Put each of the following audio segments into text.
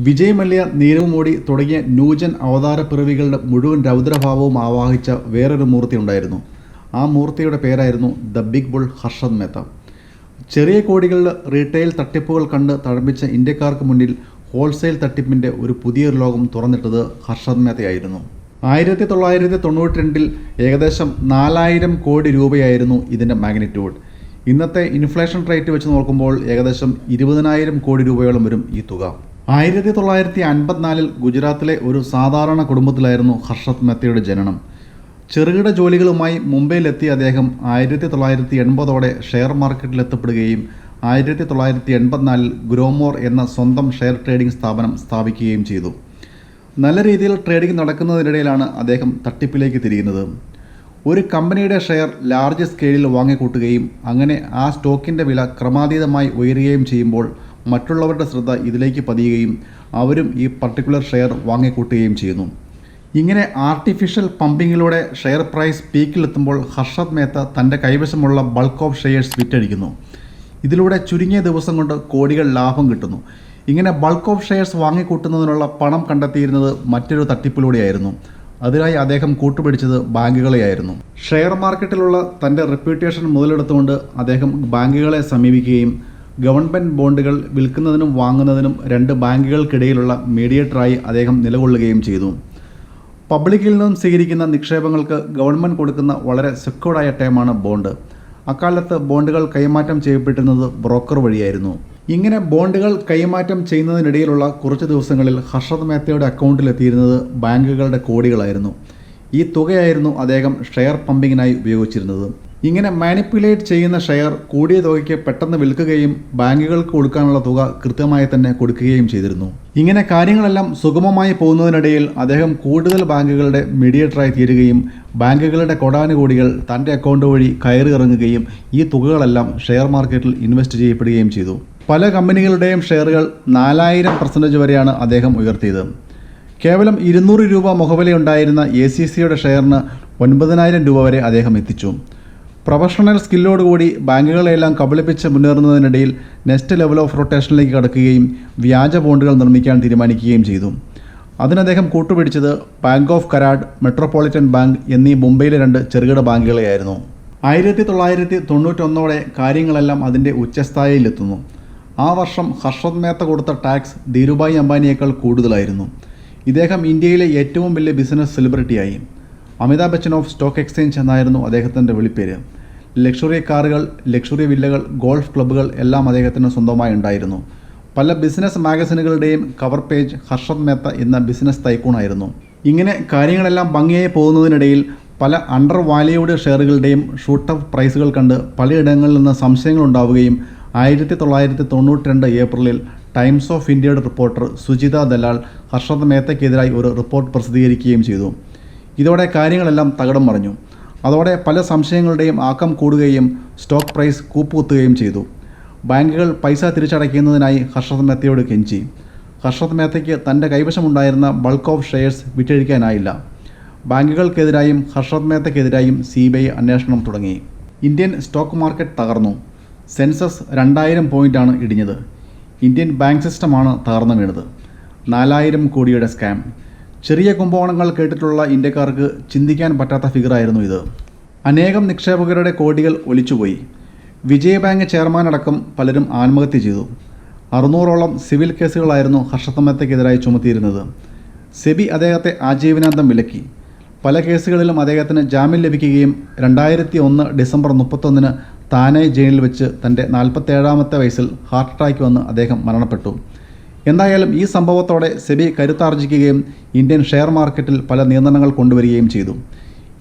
വിജയ് മല്യ, നീരവ് മോഡി തുടങ്ങിയ ന്യൂജൻ അവതാരപ്പിറവികളുടെ മുഴുവൻ രൗദ്രഭാവവും ആവാഹിച്ച വേറൊരു മൂർത്തി ഉണ്ടായിരുന്നു. ആ മൂർത്തിയുടെ പേരായിരുന്നു the big bull Harshad Mehta. ചെറിയ കോടികളുടെ റീറ്റെയിൽ തട്ടിപ്പുകൾ കണ്ട് തഴമ്പിച്ച ഇന്ത്യക്കാർക്ക് മുന്നിൽ ഹോൾസെയിൽ തട്ടിപ്പിൻ്റെ ഒരു പുതിയൊരു ലോകം തുറന്നിട്ടത് ഹർഷദ് മേത്തയായിരുന്നു. 1992 ഏകദേശം 4000 കോടി രൂപയായിരുന്നു ഇതിൻ്റെ മാഗ്നിറ്റ്യൂഡ്. ഇന്നത്തെ ഇൻഫ്ലേഷൻ റേറ്റ് വെച്ച് നോക്കുമ്പോൾ ഏകദേശം 20,000 കോടി രൂപയോളം വരും ഈ തുക. 1954 ഗുജറാത്തിലെ ഒരു സാധാരണ കുടുംബത്തിലായിരുന്നു ഹർഷദ് മേത്തയുടെ ജനനം. ചെറുകിട ജോലികളുമായി മുംബൈയിലെത്തിയ അദ്ദേഹം 1980ഓടെ ഷെയർ മാർക്കറ്റിൽ എത്തപ്പെടുകയും 1984 ഗ്രോമോർ എന്ന സ്വന്തം ഷെയർ ട്രേഡിംഗ് സ്ഥാപനം സ്ഥാപിക്കുകയും ചെയ്തു. നല്ല രീതിയിൽ ട്രേഡിംഗ് നടക്കുന്നതിനിടയിലാണ് അദ്ദേഹം തട്ടിപ്പിലേക്ക് തിരിയുന്നത്. ഒരു കമ്പനിയുടെ ഷെയർ ലാർജ് സ്കെയിലിൽ വാങ്ങിക്കൂട്ടുകയും അങ്ങനെ ആ സ്റ്റോക്കിൻ്റെ വില ക്രമാതീതമായി ഉയരുകയും ചെയ്യുമ്പോൾ മറ്റുള്ളവരുടെ ശ്രദ്ധ ഇതിലേക്ക് പതിയുകയും അവരും ഈ പർട്ടിക്കുലർ ഷെയർ വാങ്ങിക്കൂട്ടുകയും ചെയ്യുന്നു. ഇങ്ങനെ ആർട്ടിഫിഷ്യൽ പമ്പിങ്ങിലൂടെ ഷെയർ പ്രൈസ് പീക്കിലെത്തുമ്പോൾ ഹർഷദ് മേത്ത തൻ്റെ കൈവശമുള്ള ബൾക്ക് ഓഫ് ഷെയർസ് വിറ്റഴിക്കുന്നു. ഇതിലൂടെ ചുരുങ്ങിയ ദിവസം കൊണ്ട് കോടികൾ ലാഭം കിട്ടുന്നു. ഇങ്ങനെ ബൾക്ക് ഓഫ് ഷെയർസ് വാങ്ങിക്കൂട്ടുന്നതിനുള്ള പണം കണ്ടെത്തിയിരുന്നത് മറ്റൊരു തട്ടിപ്പിലൂടെയായിരുന്നു. അതിനായി അദ്ദേഹം കൂട്ടുപിടിച്ചത് ബാങ്കുകളെയായിരുന്നു. ഷെയർ മാർക്കറ്റിലുള്ള തൻ്റെ റെപ്യൂട്ടേഷൻ മുതലെടുത്തുകൊണ്ട് അദ്ദേഹം ബാങ്കുകളെ സമീപിക്കുകയും ഗവൺമെൻറ് ബോണ്ടുകൾ വിൽക്കുന്നതിനും വാങ്ങുന്നതിനും 2 ബാങ്കുകൾക്കിടയിലുള്ള മീഡിയേറ്ററായി അദ്ദേഹം നിലകൊള്ളുകയും ചെയ്തു. പബ്ലിക്കിൽ നിന്നും സ്വീകരിക്കുന്ന നിക്ഷേപങ്ങൾക്ക് ഗവൺമെൻറ് കൊടുക്കുന്ന വളരെ സെക്യൂർഡായ ടേമാണ് ബോണ്ട്. അക്കാലത്ത് ബോണ്ടുകൾ കൈമാറ്റം ചെയ്യപ്പെട്ടിരുന്നത് ബ്രോക്കർ വഴിയായിരുന്നു. ഇങ്ങനെ ബോണ്ടുകൾ കൈമാറ്റം ചെയ്യുന്നതിനിടയിലുള്ള കുറച്ച് ദിവസങ്ങളിൽ ഹർഷദ് മേത്തയുടെ അക്കൗണ്ടിലെത്തിയിരുന്നത് ബാങ്കുകളുടെ കോടികളായിരുന്നു. ഈ തുകയായിരുന്നു അദ്ദേഹം ഷെയർ പമ്പിങ്ങിനായി ഉപയോഗിച്ചിരുന്നത്. ഇങ്ങനെ മാനിപ്പുലേറ്റ് ചെയ്യുന്ന ഷെയർ കൂടിയ തുകയ്ക്ക് പെട്ടെന്ന് വിൽക്കുകയും ബാങ്കുകൾക്ക് കൊടുക്കാനുള്ള തുക കൃത്യമായി തന്നെ കൊടുക്കുകയും ചെയ്തിരുന്നു. ഇങ്ങനെ കാര്യങ്ങളെല്ലാം സുഗമമായി പോകുന്നതിനിടയിൽ അദ്ദേഹം കൂടുതൽ ബാങ്കുകളുടെ മീഡിയേറ്ററായി തീരുകയും ബാങ്കുകളുടെ കോടാനുകോടികൾ തൻ്റെ അക്കൗണ്ട് വഴി കയറി ഇറങ്ങുകയും ഈ തുകകളെല്ലാം ഷെയർ മാർക്കറ്റിൽ ഇൻവെസ്റ്റ് ചെയ്യപ്പെടുകയും ചെയ്തു. പല കമ്പനികളുടെയും ഷെയറുകൾ 4000% വരെയാണ് അദ്ദേഹം ഉയർത്തിയത്. കേവലം 200 രൂപ മുഖവിലയുണ്ടായിരുന്ന ACCയുടെ ഷെയറിന് 9000 രൂപ വരെ അദ്ദേഹം എത്തിച്ചു. പ്രൊഫഷണൽ സ്കില്ലോടുകൂടി ബാങ്കുകളെല്ലാം കബളിപ്പിച്ച് മുന്നേറുന്നതിനിടയിൽ നെക്സ്റ്റ് ലെവൽ ഓഫ് റൊട്ടേഷനിലേക്ക് കടക്കുകയും വ്യാജ ബോണ്ടുകൾ നിർമ്മിക്കാൻ തീരുമാനിക്കുകയും ചെയ്തു. അതിന് അദ്ദേഹം കൂട്ടുപിടിച്ചത് ബാങ്ക് ഓഫ് കരാഡ്, മെട്രോപൊളിറ്റൻ ബാങ്ക് എന്നീ മുംബൈയിലെ 2 ചെറുകിട ബാങ്കുകളെയായിരുന്നു. 1991ഓടെ കാര്യങ്ങളെല്ലാം അതിൻ്റെ ഉച്ചസ്ഥായിയിലെത്തുന്നു. ആ വർഷം ഹർഷദ് മേത്ത കൊടുത്ത ടാക്സ് ധീരുഭായ് അംബാനിയേക്കാൾ കൂടുതലായിരുന്നു. ഇദ്ദേഹം ഇന്ത്യയിലെ ഏറ്റവും വലിയ ബിസിനസ് സെലിബ്രിറ്റിയായി. Amitabh Bachchan of stock exchange എന്നായിരുന്നു അദ്ദേഹത്തിൻ്റെ വിളിപ്പേര്. ലക്ഷറി കാറുകൾ, ലക്ഷറി വില്ലകൾ, ഗോൾഫ് ക്ലബ്ബുകൾ എല്ലാം അദ്ദേഹത്തിന് സ്വന്തമായി ഉണ്ടായിരുന്നു. പല ബിസിനസ് മാഗസിനുകളുടെയും കവർ പേജ് ഹർഷദ് മേത്ത എന്ന ബിസിനസ് തൈക്കൂണായിരുന്നു. ഇങ്ങനെ കാര്യങ്ങളെല്ലാം ഭംഗിയായി പോകുന്നതിനിടയിൽ പല അണ്ടർ വാല്യൂഡ് ഷെയറുകളുടെയും ഷൂട്ടപ്പ് പ്രൈസുകൾ കണ്ട് പലയിടങ്ങളിൽ നിന്ന് സംശയങ്ങൾ ഉണ്ടാവുകയും 1992 ഏപ്രിലിൽ ടൈംസ് ഓഫ് ഇന്ത്യയുടെ റിപ്പോർട്ടർ സുജിത ദലാൽ ഹർഷദ് മേത്തയ്ക്കെതിരായി ഒരു റിപ്പോർട്ട് പ്രസിദ്ധീകരിക്കുകയും ചെയ്തു. ഇതോടെ കാര്യങ്ങളെല്ലാം തകിടം മറിഞ്ഞു. അതോടെ പല സംശയങ്ങളുടെയും ആക്കം കൂടുകയും സ്റ്റോക്ക് പ്രൈസ് കൂപ്പുകുത്തുകയും ചെയ്തു. ബാങ്കുകൾ പൈസ തിരിച്ചടയ്ക്കുന്നതിനായി ഹർഷദ് മേത്തയോട് കെഞ്ചി. ഹർഷദ് മേത്തയ്ക്ക് തൻ്റെ കൈവശമുണ്ടായിരുന്ന ബൾക്ക് ഓഫ് ഷെയർസ് വിറ്റഴിക്കാനായില്ല. ബാങ്കുകൾക്കെതിരായും ഹർഷദ് മേത്തയ്ക്കെതിരായും CBI അന്വേഷണം തുടങ്ങി. ഇന്ത്യൻ സ്റ്റോക്ക് മാർക്കറ്റ് തകർന്നു. സെൻസസ് 2000 പോയിൻ്റാണ് ഇടിഞ്ഞത്. ഇന്ത്യൻ ബാങ്ക് സിസ്റ്റമാണ് തകർന്നു വീണത്. 4000 കോടിയുടെ സ്കാം. ചെറിയ കുംഭകോണങ്ങൾ കേട്ടിട്ടുള്ള ഇന്ത്യക്കാർക്ക് ചിന്തിക്കാൻ പറ്റാത്ത ഫിഗറായിരുന്നു ഇത്. അനേകം നിക്ഷേപകരുടെ കോടികൾ ഒലിച്ചുപോയി. വിജയ ബാങ്ക് ചെയർമാനടക്കം പലരും ആത്മഹത്യ ചെയ്തു. 600ഓളം സിവിൽ കേസുകളായിരുന്നു ഹർഷദ് മേത്തയ്ക്കെതിരായി ചുമത്തിയിരുന്നത്. സെബി അദ്ദേഹത്തെ ആജീവനാന്തം വിലക്കി. പല കേസുകളിലും അദ്ദേഹത്തിന് ജാമ്യം ലഭിക്കുകയും 2001 ഡിസംബർ 31 താനെ ജയിലിൽ വെച്ച് തൻ്റെ 47ാമത്തെ വയസ്സിൽ ഹാർട്ട് അറ്റാക്ക് വന്ന് അദ്ദേഹം മരണപ്പെട്ടു. എന്തായാലും ഈ സംഭവത്തോടെ സെബി കരുത്താർജിക്കുകയും ഇന്ത്യൻ ഷെയർ മാർക്കറ്റിൽ പല നിയന്ത്രണങ്ങൾ കൊണ്ടുവരികയും ചെയ്തു.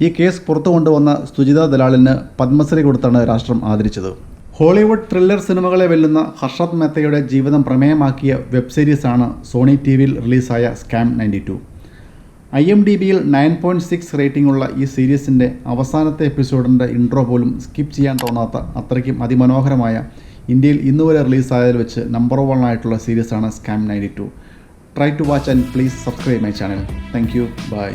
ഈ കേസ് പുറത്തു കൊണ്ടുവന്ന സുജിത ദലാലിന് പത്മശ്രീ കൊടുത്താണ് രാഷ്ട്രം ആദരിച്ചത്. ഹോളിവുഡ് ത്രില്ലർ സിനിമകളെ വെല്ലുന്ന ഹർഷദ് മേത്തയുടെ ജീവിതം പ്രമേയമാക്കിയ വെബ് സീരീസാണ് സോണി TV റിലീസായ സ്കാം 92. IMDbയിൽ 9.6 റേറ്റിംഗ് ഉള്ള ഈ സീരീസിൻ്റെ അവസാനത്തെ എപ്പിസോഡിൻ്റെ ഇൻട്രോ പോലും സ്കിപ്പ് ചെയ്യാൻ തോന്നാത്ത അത്രയ്ക്കും അതിമനോഹരമായ ഇന്ത്യയിൽ ഇന്നുവരെ റിലീസായതിൽ വെച്ച് നമ്പർ 1 ആയിട്ടുള്ള സീരീസാണ് scam 92. Try to watch and please subscribe my channel. Thank you. By.